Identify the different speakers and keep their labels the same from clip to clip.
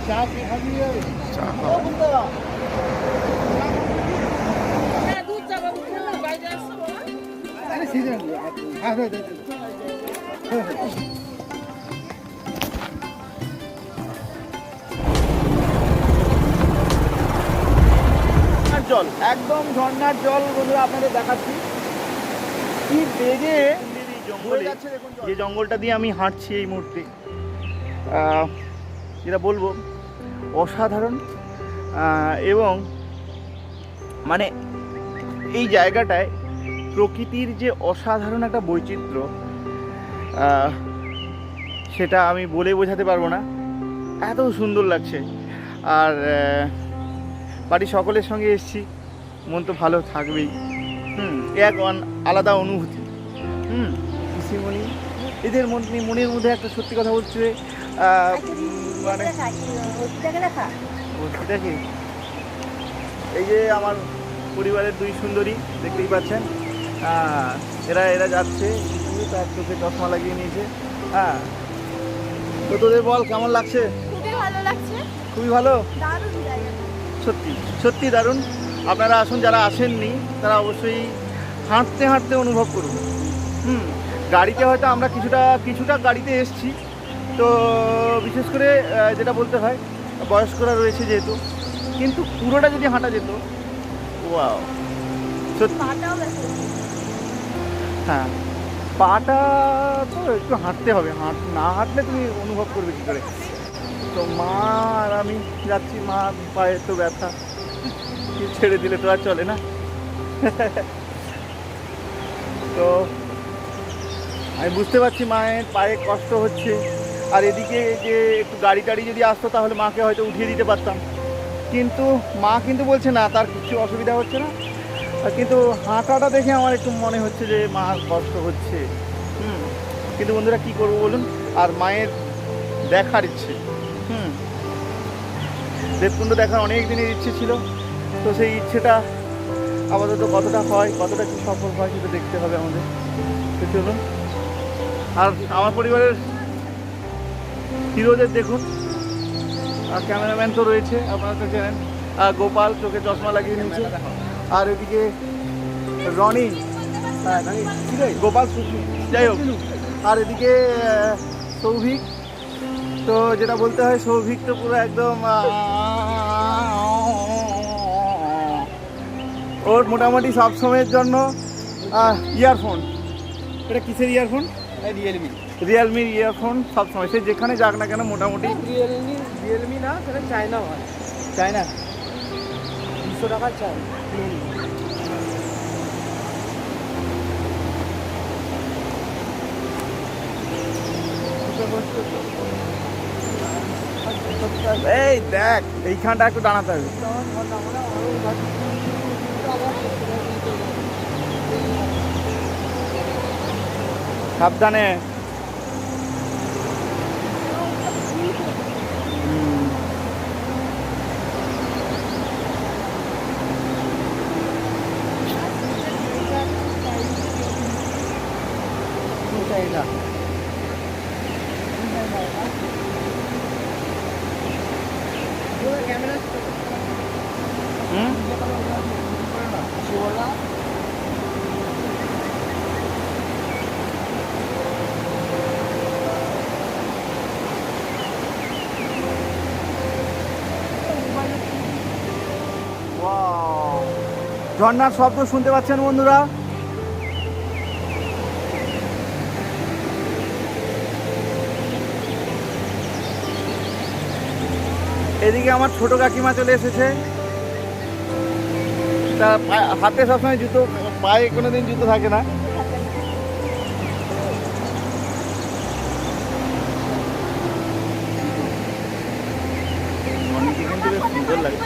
Speaker 1: চা খাওয়া। জল একদম ঝর্ণার জল বন্ধুরা আপনাদের দেখাচ্ছি কি বেগে জঙ্গলে যে জঙ্গলটা দিয়ে আমি হাঁটছি এই মুহূর্তে যেটা বলবো অসাধারণ এবং মানে এই জায়গাটায় প্রকৃতির যে অসাধারণ একটা বৈচিত্র্য সেটা আমি বলে বোঝাতে পারবো না, এত সুন্দর লাগছে। আর বাড়ির সকলের সঙ্গে এসেছি, মন তো ভালো থাকবেই। এক আলাদা অনুভূতি। পিসিমণি এদের মনের মধ্যে একটা সত্যি কথা বলছে, মানে দেখি এই যে আমার পরিবারের দুই সুন্দরী দেখতেই পাচ্ছেন, এরা যাচ্ছে, তার চোখে চশমা লাগিয়ে নিয়েছে। তো তোদের বল কেমন লাগছে?
Speaker 2: খুবই ভালো লাগছে,
Speaker 1: খুবই ভালো,
Speaker 2: দারুণ জায়গা,
Speaker 1: সত্যি সত্যি দারুণ। আপনারা আসুন, যারা আসেননি তারা অবশ্যই হাঁটতে হাঁটতে অনুভব করুন। গাড়িতে হয়তো আমরা কিছুটা গাড়িতে এসছি, তো বিশেষ করে যেটা বলতে হয় বয়স্করা রয়েছে যেহেতু, কিন্তু পুরোটা যদি হাঁটা যেত, ওয়াও সত্যি। হ্যাঁ, পাটা তো একটু হাঁটতে হবে, না হাঁটলে তুমি অনুভব করবে কী করে। তো মা আর আমি যাচ্ছি, মা পায়ে তো ব্যথা, ছেড়ে দিলে তো আর চলে না। তো আমি বুঝতে পারছি মায়ের পায়ে কষ্ট হচ্ছে, আর এদিকে যে একটু গাড়ি টাড়ি যদি আসতো তাহলে মাকে হয়তো উঠিয়ে দিতে পারতাম, কিন্তু মা কিন্তু বলছে না, তার কিছু অসুবিধা হচ্ছে না। কিন্তু হাঁটাটা দেখে আমার একটু মনে হচ্ছে যে মার কষ্ট হচ্ছে। কিন্তু বন্ধুরা কী করবো বলুন, আর মায়ের দেখার ইচ্ছে, দেবকুণ্ড দেখার অনেক দিনের ইচ্ছে ছিল, তো সেই ইচ্ছেটা আপাতত কতটা হয়, কতটা কি সফল হয় সেটা দেখতে হবে আমাদের। তো চলুন, আর আমার পরিবারের হিরোদের দেখুন, আর ক্যামেরাম্যান তো রয়েছে, আপনারা তো জানেন, গোপাল চোখে চশমা লাগিয়ে নিয়েছে, আর এদিকে রনি, গোপাল যাই হোক, আর এদিকে সৌভিক। তো যেটা বলতে হয়, সৌভিক তো পুরো একদম ওর মোটামুটি সব সময়ের জন্য ইয়ারফোন, এটা কিসের ইয়ারফোন? রিয়েলমির ইয়ারফোন সবসময়, সে যেখানে যাক না কেন মোটামুটি।
Speaker 3: রিয়েলমি না, সেটা চায়না হয়,
Speaker 1: চায়না
Speaker 3: 200 টাকার চাই।
Speaker 1: এই দেখ, এইখানটা একটু দাঁড়াতে হবে। সাবধানে। ঝর্ণার শব্দ শুনতে পাচ্ছেন বন্ধুরা? এদিকে আমার ছোট কাকিমা চলে এসেছে, তা হাতে সবসময় জুতো, পায়ে কোনোদিন জুতো থাকে না। কিন্তু বেশ সুন্দর লাগে।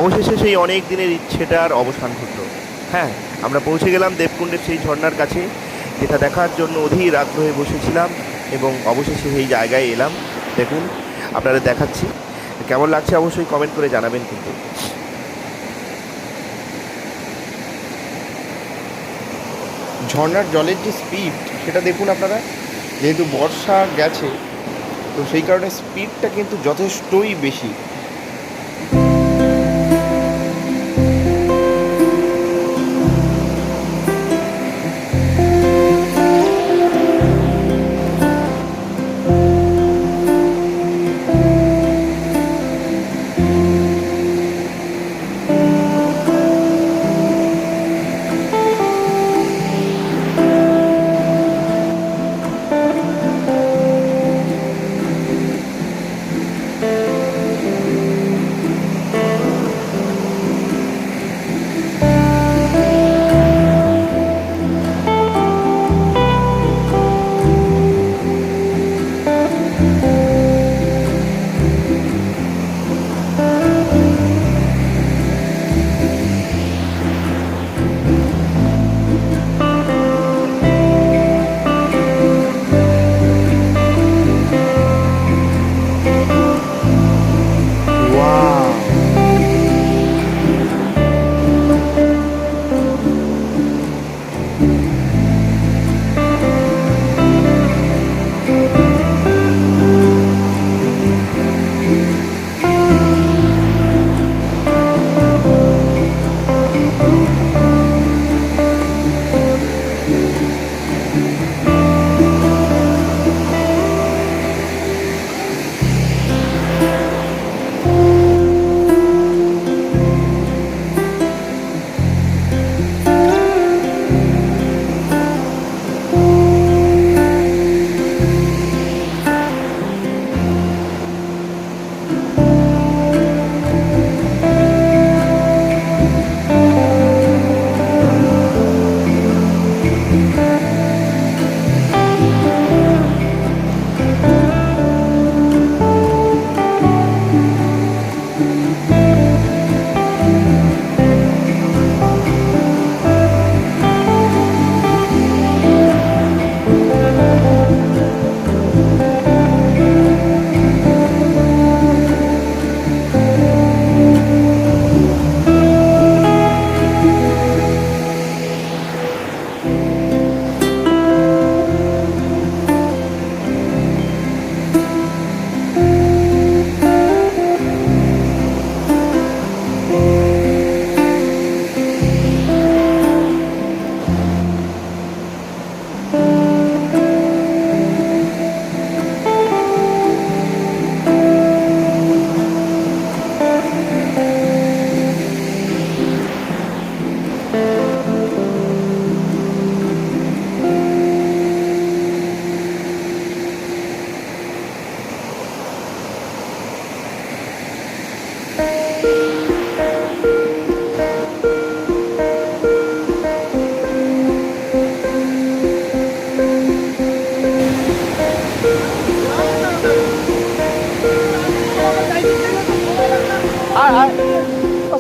Speaker 4: অবশেষে সেই অনেক দিনের ইচ্ছেটার অবসান ঘটল। হ্যাঁ, আমরা পৌঁছে গেলাম দেবকুণ্ডের সেই ঝর্ণার কাছে, যেটা দেখার জন্য অধীর আগ্রহে বসেছিলাম এবং অবশেষে সেই জায়গায় এলাম। দেখুন, আপনাদের দেখাচ্ছি। কেমন লাগছে অবশ্যই কমেন্ট করে জানাবেন কিন্তু।
Speaker 5: ঝর্ণার জলের যে স্পিড সেটা দেখুন আপনারা, যেহেতু বর্ষা গেছে তো সেই কারণে স্পিডটা কিন্তু যথেষ্টই বেশি।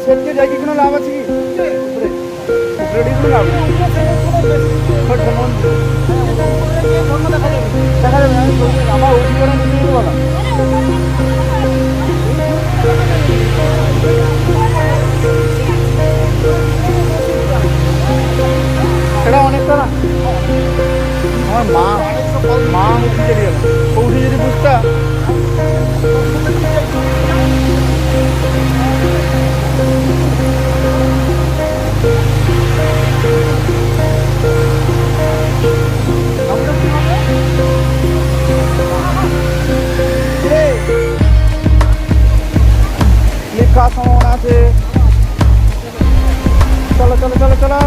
Speaker 1: সেটকে যাই কি কোনো লাভ আছে কি? উপরে কোনো লাভ নেই। দেখা যাবে না, আমার উঠি করে নিতে দিতে বলা। সেটা অনেকটা না, আমার মা উঠে চলে গেল, উঠে যদি বুঝতা। লেখা সম্ভাবনা আছে। চলো চলো চলো চলো।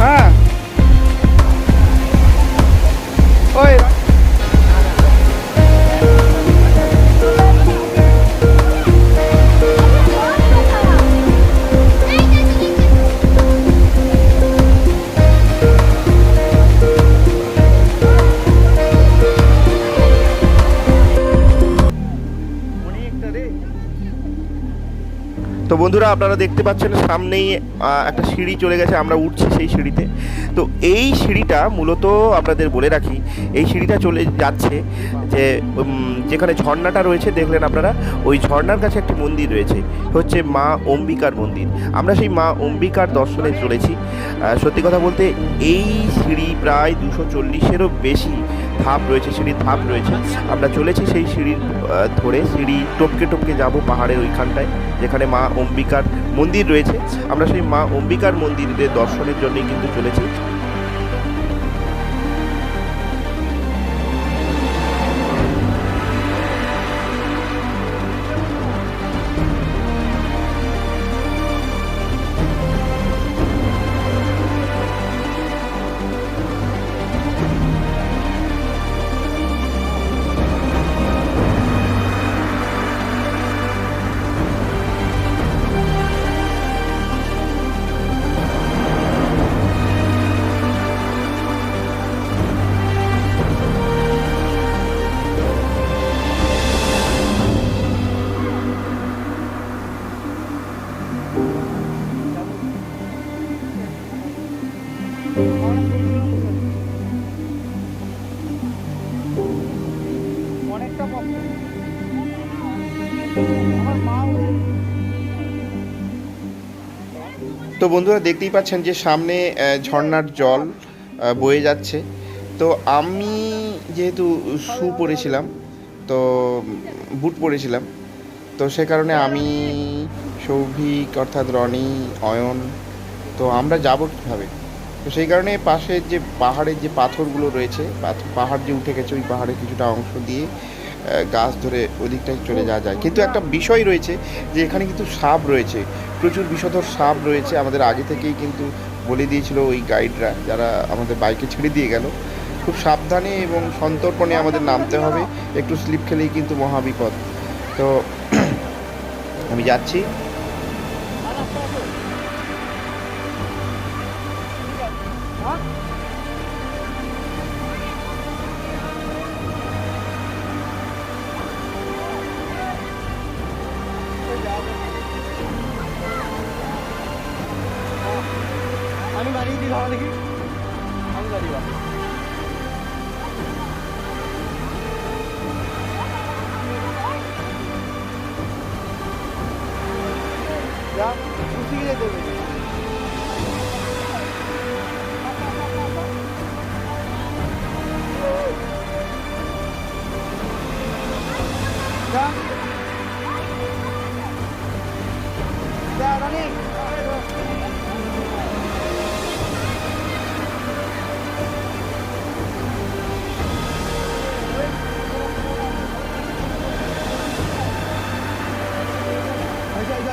Speaker 1: হ্যাঁ ওই
Speaker 4: তো বন্ধুরা আপনারা দেখতে পাচ্ছেন সামনেই একটা সিঁড়ি চলে গেছে, আমরা উঠছি সেই সিঁড়িতে। তো এই সিঁড়িটা মূলত আপনাদের বলে রাখি, এই সিঁড়িটা চলে যাচ্ছে যে যেখানে ঝর্ণাটা রয়েছে দেখলেন আপনারা, ওই ঝর্ণার কাছে একটি মন্দির রয়েছে, হচ্ছে মা অম্বিকার মন্দির। আমরা সেই মা অম্বিকার দর্শনে চলেছি। সত্যি কথা বলতে এই সিঁড়ি প্রায় 240-এরও বেশি ধাপ রয়েছে, সিঁড়ির ধাপ রয়েছে। আমরা চলেছি সেই সিঁড়ির ধরে, সিঁড়ি টপকে টপকে যাব পাহাড়ের ওইখানটায় যেখানে মা অম্বিকার মন্দির রয়েছে। আমরা সেই মা অম্বিকার মন্দিরের দর্শনের জন্যই কিন্তু চলেছি।
Speaker 3: অনেকটা পথ। আমার মা
Speaker 5: তো বন্ধুরা দেখতেই পাচ্ছেন যে সামনে ঝর্ণার জল বয়ে যাচ্ছে। তো আমি যেহেতু শু পরেছিলাম, তো বুট পরেছিলাম, তো সে কারণে আমি, সৌভিক অর্থাৎ রনি, অয়ন, তো আমরা যাবো কীভাবে? তো সেই কারণে পাশের যে পাহাড়ের যে পাথরগুলো রয়েছে, পাহাড় যে উঠে গেছে, ওই পাহাড়ের কিছুটা অংশ দিয়ে গাছ ধরে ওদিকটায় চলে যাওয়া যায়। কিন্তু একটা বিষয় রয়েছে যে এখানে কিন্তু সাপ রয়েছে, প্রচুর বিষধর সাপ রয়েছে। আমাদের আগে থেকেই কিন্তু বলে দিয়েছিল ওই গাইডরা, যারা আমাদের বাইকে ছেড়ে দিয়ে গেল। খুব সাবধানে এবং সন্তর্পণে আমাদের নামতে হবে, একটু স্লিপ খেলেই কিন্তু মহাবিপদ। তো আমি যাচ্ছি।
Speaker 3: আমি দাঁড়িয়ে দিই, ভালো দেখি আমি দাঁড়িয়ে যা খুশি গিয়ে দেবে। যা যা রানি।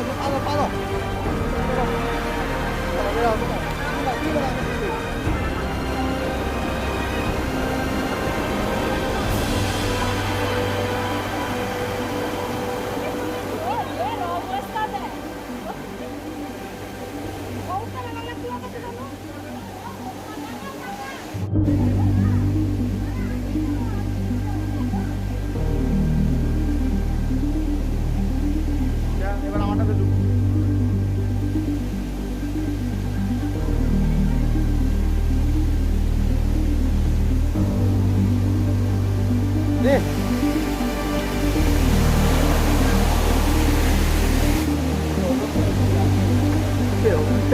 Speaker 3: পালো পালো
Speaker 1: এবার আমারটাতে ঢুক।
Speaker 3: দে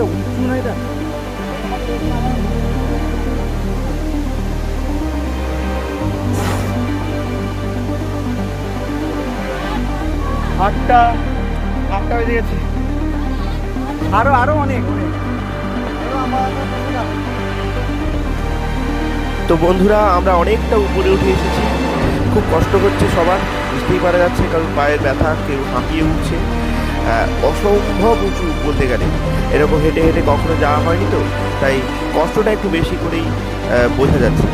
Speaker 3: উঁচু না এটা।
Speaker 1: আটটা বেজে গেছে।
Speaker 3: আরো আরো অনেক অনেক।
Speaker 4: তো বন্ধুরা আমরা অনেকটা উপরে উঠে এসেছি, খুব কষ্ট হচ্ছে সবার, বুঝতেই পারা যাচ্ছে, কারণ পায়ের ব্যথা, কেউ হাঁপিয়ে উঠছে। অসম্ভব উঁচু বলতে গেলে, এরকম হেঁটে হেঁটে কখনো যাওয়া হয়নি, তো তাই কষ্টটা একটু বেশি করেই বোঝা যাচ্ছে।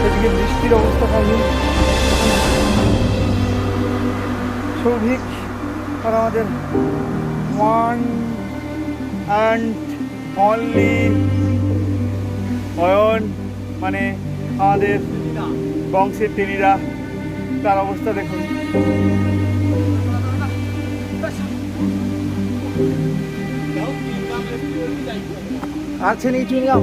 Speaker 3: এদিকে বৃষ্টির অবস্থা খালি। সৌভিক
Speaker 1: আর আমাদের ওয়ান অ্যান্ড অনলি অয়ন, মানে আমাদের বংশের টেনিরা, তার অবস্থা দেখুন। আছে নি চুইংগাম?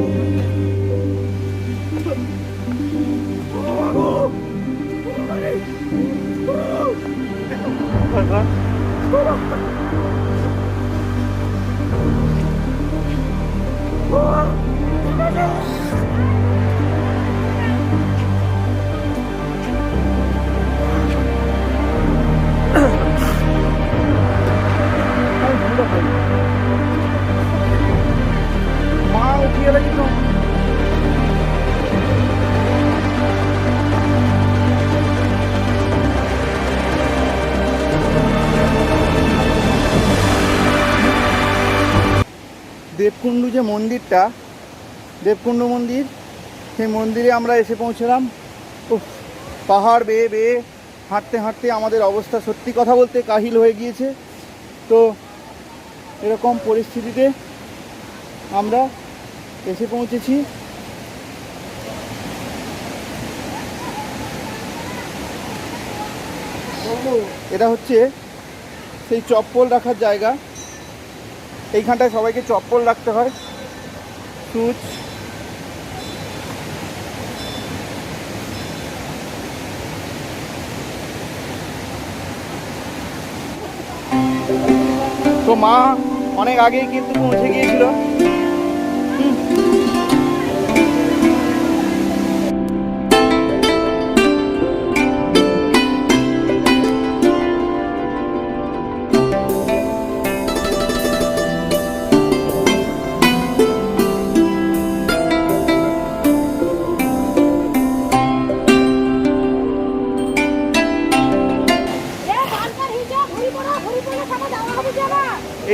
Speaker 1: মা উঠিয়ে লাগি তো। দেবকুণ্ডু যে মন্দিরটা, দেবকুণ্ডু মন্দির, সেই মন্দিরে আমরা এসে পৌঁছলাম। উফ, পাহাড় বেয়ে বেয়ে হাঁটতে হাঁটতে আমাদের অবস্থা সত্যি কথা বলতে কাহিল হয়ে গিয়েছে। তো এরকম পরিস্থিতিতে আমরা এসে পৌঁছেছি। এটা হচ্ছে সেই চপ্পল রাখার জায়গা। এইখানটায় সবাইকে চপ্পল রাখতে হয়, শুজ। তো মা অনেক আগেই কিন্তু পৌঁছে গিয়েছিল।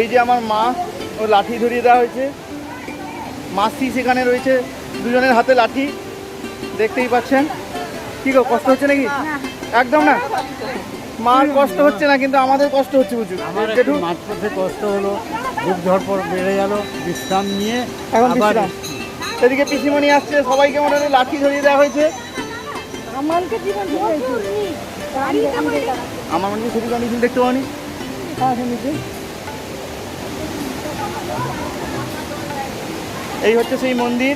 Speaker 1: এই যে আমার মা, ও লাঠি ধরিয়ে দেওয়া হয়েছে। মাসি সেখানে রয়েছে, দুজনের হাতে লাঠি, দেখতেই পাচ্ছেন। কি গো, কষ্ট হচ্ছে নাকি? একদম না, মার কষ্ট হচ্ছে না, কিন্তু আমাদের কষ্ট হচ্ছে বুঝুন।
Speaker 3: আমার একটু মাঝপথে কষ্ট হলো, খুব ঝড়পর বেড়ে গেল, বিশ্রাম নিয়ে
Speaker 1: এখন
Speaker 3: আবার
Speaker 1: বিশ্রাম। এদিকে পিসিমণি আসছে, সবাইকে মোটামুটি লাঠি ধরিয়ে দেওয়া হয়েছে। আমার মনে হয় সেটি কন্ডিশন দেখতে পাওনি। এই হচ্ছে সেই মন্দির।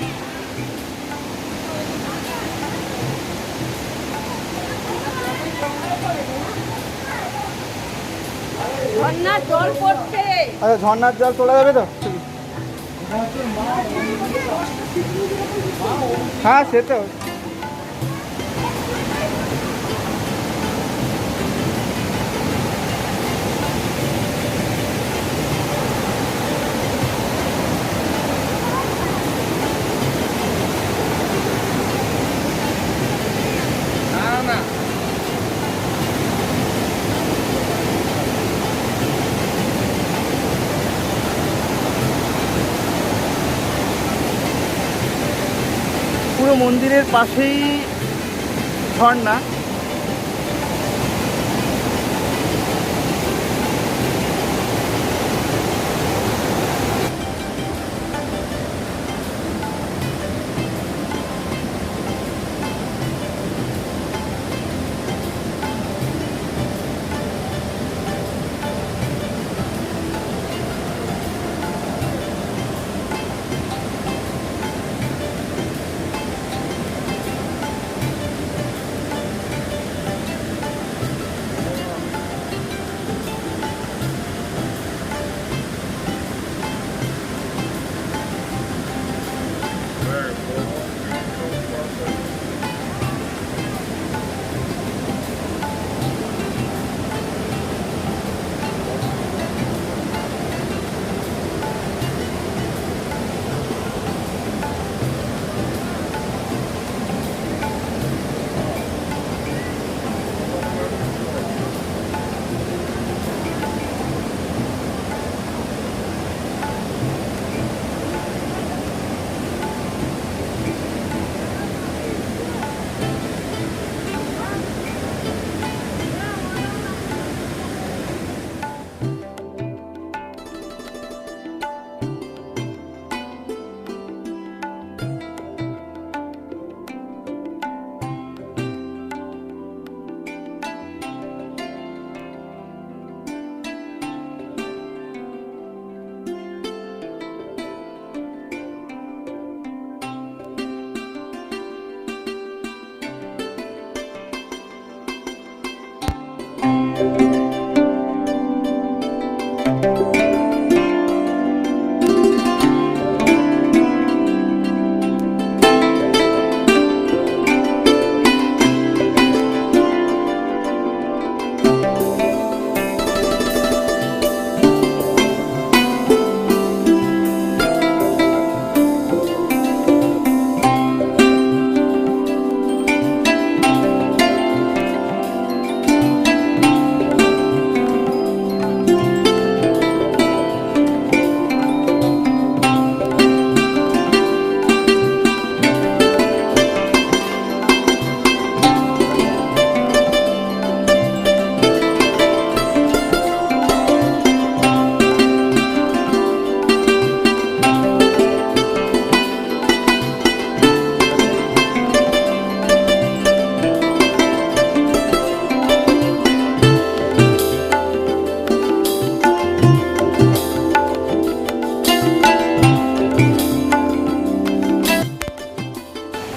Speaker 2: ঝর্ণার জল পড়ছে।
Speaker 1: আচ্ছা, ঝর্ণার জল তোলা যাবে তো? হ্যাঁ, সে তো। পুরো মন্দিরের পাশেই ঝর্ণা।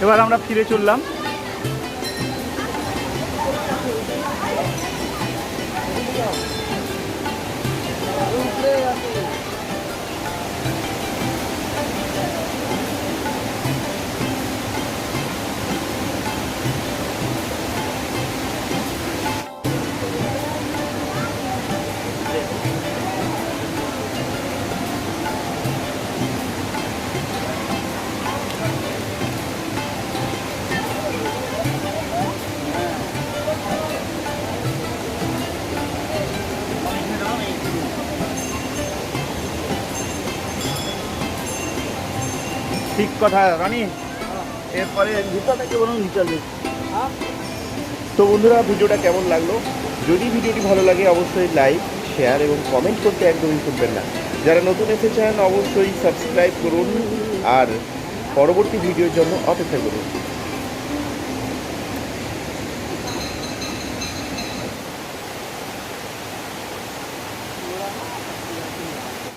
Speaker 1: এবার আমরা ফিরে চললাম। ঠিক কথা রানী, এরপরে ভিতর থেকে বলুন নিচে।
Speaker 5: তো বন্ধুরা, ভিডিওটা কেমন লাগলো? যদি ভিডিওটি ভালো লাগে অবশ্যই লাইক, শেয়ার এবং কমেন্ট করতে একদমই ভুলবেন না। যারা নতুন এসেছেন অবশ্যই সাবস্ক্রাইব করুন আর পরবর্তী ভিডিওর জন্য অপেক্ষা করুন।